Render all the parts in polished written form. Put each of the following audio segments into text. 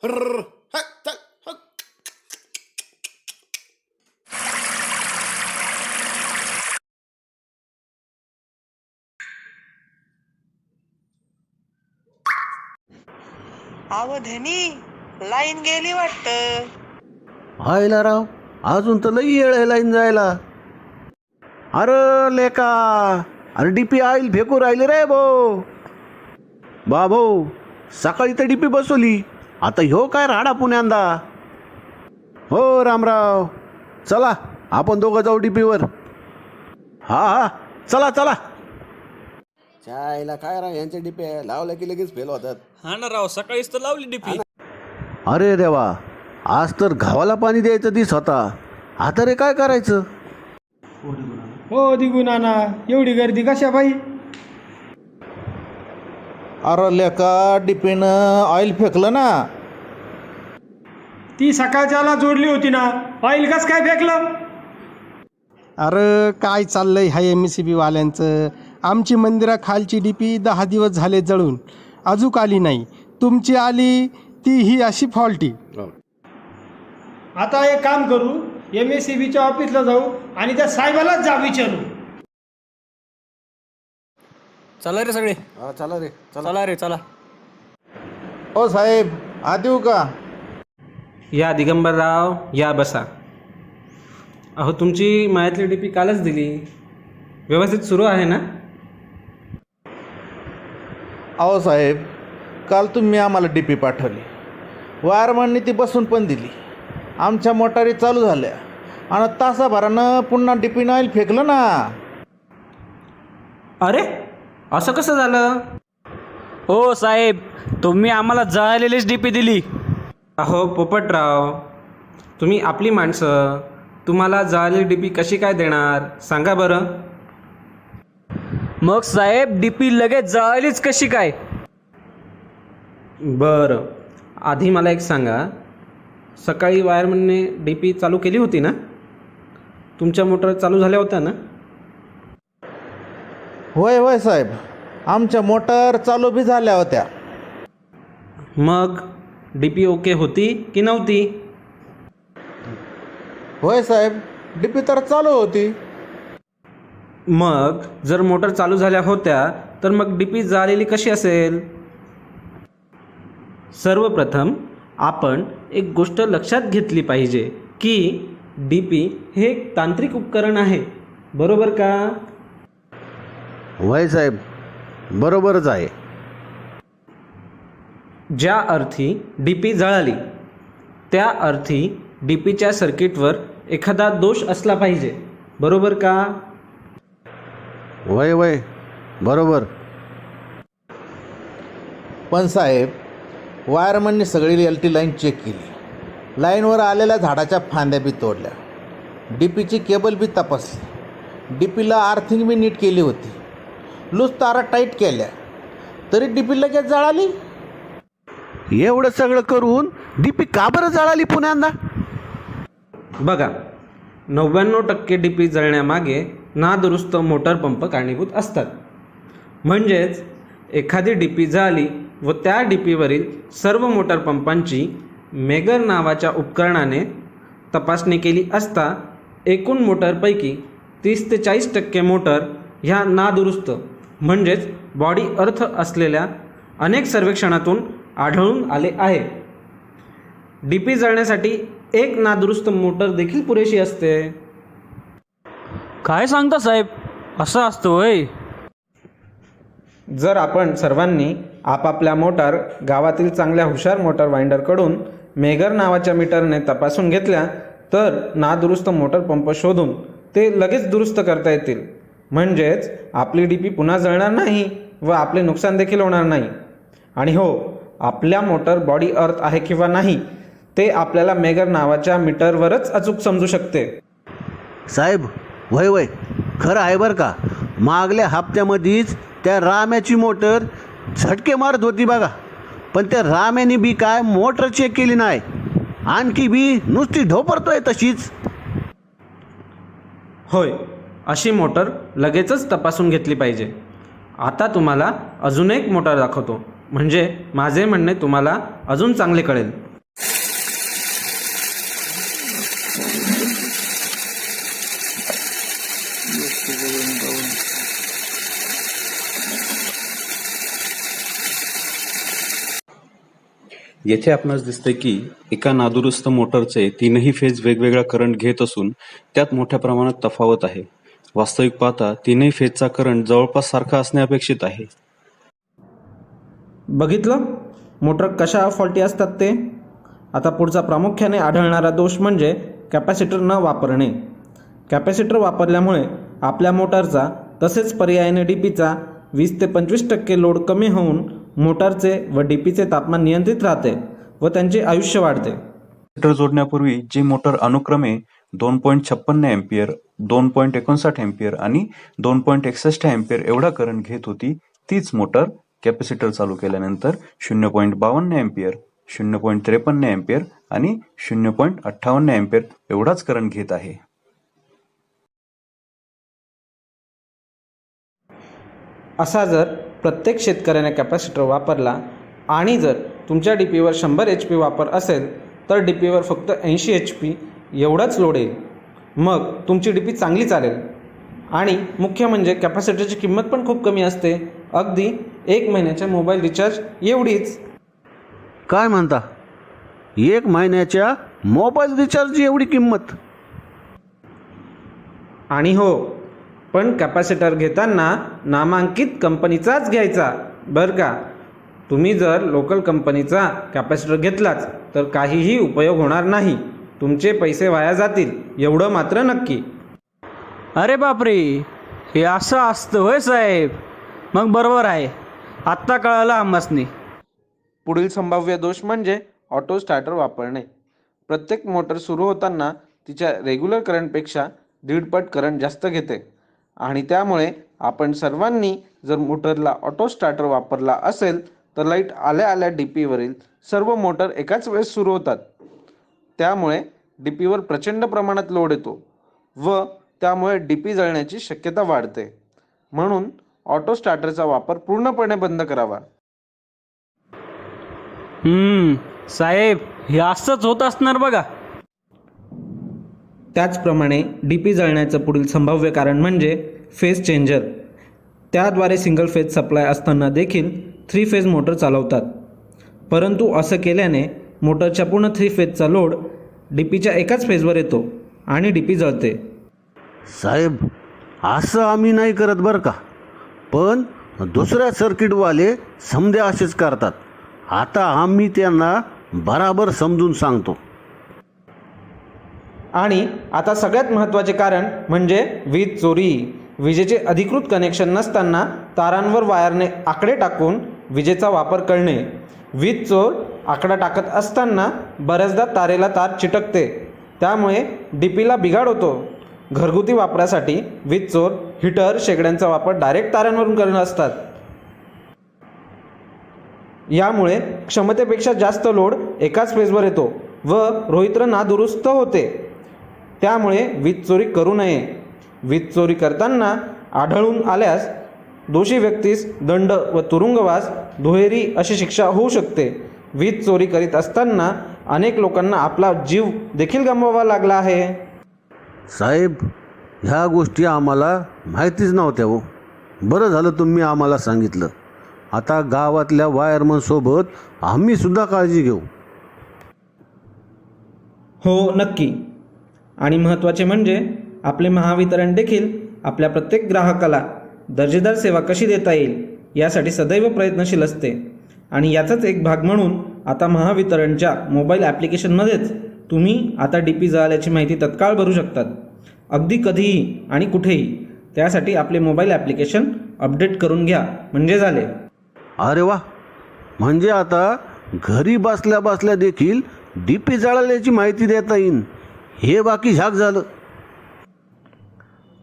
हर्र, हक, चल, हक. अहो धनी, लाईन गेली वाटतं. हायला राव, अजून तर लई येळ आहे लाईन जायला. अरे लेका, अरे डीपी आईल फेकू राहिले रे भाऊ. सकाळी तर डीपी बसवली, आता ह्यो काय राडा पुण्यांदा. हो रामराव, चला आपण दोघं जाऊ डीपीवर. हा चला चला. चायला काय राव, यांच्या डीपी लावल्या की लगेच फेल होतात. हा ना राव, सकाळीच तर लावली डीपी. अरे देवा, आज तर घावाला पाणी द्यायचं दिस होता. आता रे काय करायचं. हो दिगू नाना, एवढी गर्दी कशा बाई? अरे लेका, डीपीनं ऑइल फेकलं ना. ती सकाळच्याला जोडली होती ना, ऑइल कस काय फेकलं? अरे काय चाललंय हाय MSCB वाल्यांचं. आमची मंदिराखालची डीपी 10 दिवस झाले जळून, अजूक आली नाही. तुमची आली ती ही अशी फॉल्टी. आता एक काम करू, MSCBच्या ऑफिसला जाऊ आणि त्या साहेबालाच जा विचारू. चला रे सगळे, चला रे चला रे चला. ओ साहेब, आत येऊ का? या दिगंबरराव, या बसा. अहो तुमची मायातली डीपी कालच दिली, व्यवस्थित सुरू आहे ना? अहो साहेब, काल तुम्ही आम्हाला डीपी पाठवली, वायरमनने ती बसून पण दिली. आमच्या मोटारी चालू झाल्या आणि तासाभरानं पुन्हा डीपीनं ऑइल फेकलं ना. अरे असं कसं झालं? हो साहेब, तुम्ही आम्हाला जळालेलीच डीपी दिली. अहो पोपटराव, तुम्ही आपली माणसं, तुम्हाला जळालेली डीपी कशी काय देणार सांगा बरं. मग साहेब, डीपी लगेच जळालीच कशी काय? बरं, आधी मला एक सांगा, सकाळी वायरमनने डीपी चालू केली होती ना? तुमच्या मोटर चालू झाल्या होत्या ना? होय होय साहेब, आमच्या मोटर चालू बी झाल्या होत्या. मग डीपी ओके होती की नव्हती? होय साहेब, डीपी तर चालू होती. मग जर मोटर चालू झाल्या होत्या तर मग डीपी जळालेली कशी असेल? सर्वप्रथम आपण एक गोष्ट लक्षात घेतली पाहिजे की डीपी हे एक तांत्रिक उपकरण आहे, बरोबर का? वय साहेब, बरोबरच आहे. ज्या अर्थी डीपी जळाली त्या अर्थी डीपीच्या सर्किटवर एखादा दोष असला पाहिजे, बरोबर का? वय बरोबर. पण साहेब, वायरमनने सगळी LT लाईन चेक केली, लाईनवर आलेल्या झाडाच्या फांद्या बी तोडल्या, डीपीची केबल बी तपासली, डीपीला आर्थिंग बी नीट केली होती, लूज तारा टाईट केल्या, तरी डीपी लगेच जळाली. एवढं सगळं करून डीपी का बरं जळाली पुण्यांदा? बघा, 99% डीपी जळण्यामागे नादुरुस्त मोटर पंप कारणीभूत असतात. म्हणजेच एखादी डीपी जळाली व त्या डीपीवरील सर्व मोटर पंपांची मेगर नावाच्या उपकरणाने तपासणी केली असता एकूण मोटरपैकी 30 ते 40% मोटर ह्या नादुरुस्त म्हणजेच बॉडी अर्थ असलेल्या अनेक सर्वेक्षणातून आढळून आले आहे. डीपी जळण्यासाठी एक नादुरुस्त मोटर देखील पुरेशी असते. काय सांगता साहेब, असं असतं होय? जर आपण सर्वांनी आपापल्या मोटार गावातील चांगल्या हुशार मोटर वाइंडरकडून मेगर नावाच्या मीटरने तपासून घेतल्या तर नादुरुस्त मोटर पंप शोधून ते लगेच दुरुस्त करता येतील. म्हणजेच आपली डीपी पुन्हा जळणार नाही व आपले नुकसान देखील होणार नाही. आणि हो, आपल्या मोटर बॉडी अर्थ आहे किंवा नाही ते आपल्याला मेगर नावाच्या मीटरवरच अचूक समजू शकते. साहेब, वय खरं आहे बरं का. मागल्या हप्त्यामध्येच त्या राम्याची मोटर झटके मारत होती बघा, पण त्या राम्याने बी काय मोटर चेक केली नाही, आणखी बी नुसती ढोपरतोय तशीच. होय, अशी मोटर लगेचच तपासून घेतली पाहिजे. आता तुम्हाला अजून एक मोटर दाखवतो, म्हणजे माझे म्हणणे तुम्हाला अजून चांगले कळेल. येथे आपणास दिसते की एका नादुरुस्त मोटरचे तीनही फेज वेगवेगळा करंट घेत असून त्यात मोठ्या प्रमाणात तफावत आहे. वास्तविक पाहता तीनही फेजचा करंट जवळपास सारखा असणे अपेक्षित आहे. बघितलं मोटर कशा फॉल्टी असतात ते. आता पुढचा प्रामुख्याने आढळणारा दोष म्हणजे कॅपॅसिटर न वापरणे. कॅपॅसिटर वापरल्यामुळे आपल्या मोटारचा तसेच पर्यायाने डीपीचा 20 ते 25% लोड कमी होऊन मोटारचे व डीपीचे तापमान नियंत्रित राहते व त्यांचे आयुष्य वाढते. कॅपॅसिटर जोडण्यापूर्वी जी मोटर अनुक्रमे 2.56 एम्पियर, 2.59 एम्पियर आणि 2.61 एम्पियर एवढा करंट घेत होती, तीच मोटर कॅपॅसिटर चालू केल्यानंतर 0.52 एम्पियर, 0.53 एम्पियर आणि 0.58 एम्पियर एवढाच करंट घेत आहे. असा जर प्रत्येक शेतकऱ्याने कॅपॅसिटर वापरला आणि जर तुमच्या डीपीवर 100 HP वापर असेल तर डीपीवर फक्त 80 HP एवढाच लोड येईल. मग तुमची डीपी चांगली चालेल. आणि मुख्य म्हणजे कॅपॅसिटरची किंमत पण खूप कमी असते, अगदी 1 महिन्याच्या मोबाईल रिचार्ज एवढीच. काय म्हणता? 1 महिन्याच्या मोबाईल रिचार्जची एवढी किंमत? आणि हो, पण कॅपॅसिटर घेताना नामांकित कंपनीचाच घ्यायचा बरं का. तुम्ही जर लोकल कंपनीचा कॅपॅसिटर घेतलाच तर काहीही उपयोग होणार नाही, तुमचे पैसे वाया जातील एवढं मात्र नक्की. अरे बापरे, हे असं असतं होय साहेब? मग बरोबर आहे, आत्ता कळालं आम्हासनी. पुढील संभाव्य दोष म्हणजे ऑटो स्टार्टर वापरणे. प्रत्येक मोटर सुरू होताना तिच्या रेग्युलर करंटपेक्षा 1.5 पट करंट जास्त घेते आणि त्यामुळे आपण सर्वांनी जर मोटरला ऑटो स्टार्टर वापरला असेल तर लाईट आल्या आल्या डीपीवरील सर्व मोटर एकाच वेळेस सुरू होतात. त्यामुळे डीपीवर प्रचंड प्रमाणात लोड येतो व त्यामुळे डीपी जळण्याची शक्यता वाढते. म्हणून ऑटो स्टार्टरचा वापर पूर्णपणे बंद करावा. साहेब, हे असंच होत असणार बघा. त्याचप्रमाणे डीपी जळण्याचं पुढील संभाव्य कारण म्हणजे फेज चेंजर. त्याद्वारे सिंगल फेज सप्लाय असताना देखील 3 फेज मोटर चालवतात, परंतु असं केल्याने मोटरच्या पूर्ण 3 फेजचा लोड डीपीच्या एकाच फेजवर येतो आणि डीपी जळते. साहेब, असं आम्ही नाही करत बरं का, पण दुसऱ्या सर्किटवाले समधे असेच करतात. आता आम्ही त्यांना बराबर समजून सांगतो. आणि आता सगळ्यात महत्त्वाचे कारण म्हणजे वीज चोरी. विजेचे अधिकृत कनेक्शन नसताना तारांवर वायरने आकडे टाकून विजेचा वापर करणे. वीज चोर आकडा टाकत असताना बऱ्याचदा तारेला तार चिटकते, त्यामुळे डीपीला बिघाड होतो. घरगुती वापरासाठी वीज चोर हीटर, शेगड्यांचा वापर डायरेक्ट तारांवरून करत असतात. यामुळे क्षमतेपेक्षा जास्त लोड एकाच फेजवर येतो व रोहित्र नादुरुस्त होते. त्यामुळे वीज चोरी करू नये. वीज चोरी करताना आढळून आल्यास दोषी व्यक्तीस दंड व तुरुंगवास, दुहेरी अशी शिक्षा होऊ शकते. वीज चोरी करीत असताना अनेक लोकांना आपला जीव देखील गमवावा लागला आहे. साहेब, ह्या गोष्टी आम्हाला माहितीच नव्हत्या हो. बरं झालं तुम्ही आम्हाला सांगितलं. आता गावातल्या वायरमनसोबत आम्ही सुद्धा काळजी घेऊ. हो, नक्की. आणि महत्त्वाचे म्हणजे आपले महावितरण देखील आपल्या प्रत्येक ग्राहकाला दर्जेदार सेवा कशी देता येईल यासाठी सदैव प्रयत्नशील असते. आणि याचाच एक भाग म्हणून आता महावितरणच्या मोबाईल ॲप्लिकेशनमध्येच तुम्ही आता डीपी जळाल्याची माहिती तत्काळ भरू शकतात, अगदी कधीही आणि कुठेही. त्यासाठी आपले मोबाईल ॲप्लिकेशन अपडेट करून घ्या म्हणजे झाले. अरे वा, म्हणजे आता घरी बसल्या बसल्या देखील डीपी जळाल्याची माहिती देता येईल. हे बाकी झाक झालं.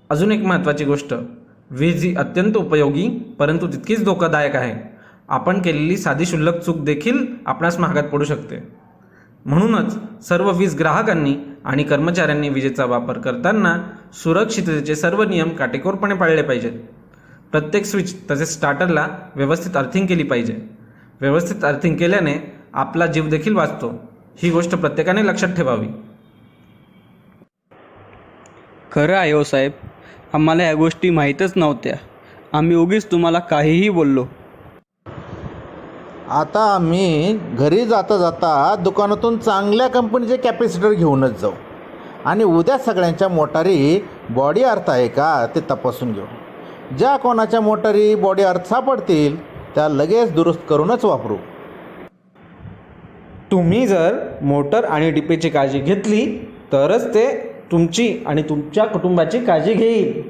अजून एक महत्त्वाची गोष्ट, वीज ही अत्यंत उपयोगी परंतु तितकीच धोकादायक आहे. आपण केलेली साधी क्षुल्लक चूक देखील आपणास महागात पडू शकते. म्हणूनच सर्व वीज ग्राहकांनी आणि कर्मचाऱ्यांनी विजेचा वापर करताना सुरक्षिततेचे सर्व नियम काटेकोरपणे पाळले पाहिजेत. प्रत्येक स्विच तसेच स्टार्टरला व्यवस्थित अर्थिंग केली पाहिजे. व्यवस्थित अर्थिंग केल्याने आपला जीव देखील वाचतो. ही गोष्ट प्रत्येकाने लक्षात ठेवावी. खरं आहे हो साहेब, आम्हाला ह्या गोष्टी माहीतच नव्हत्या. आम्ही उगीच तुम्हाला काहीही बोललो. आता आम्ही घरी जाता जाता दुकानातून चांगल्या कंपनीचे कॅपॅसिटर घेऊनच जाऊ आणि उद्या सगळ्यांच्या मोटारी बॉडी अर्थ आहे का ते तपासून घेऊ. ज्या कोणाच्या मोटारी बॉडी अर्थ सापडतील त्या लगेच दुरुस्त करूनच वापरू. तुम्ही जर मोटर आणि डीपीची काळजी घेतली तरच ते तुमची आणि तुमच्या कुटुंबाची काळजी घेईल.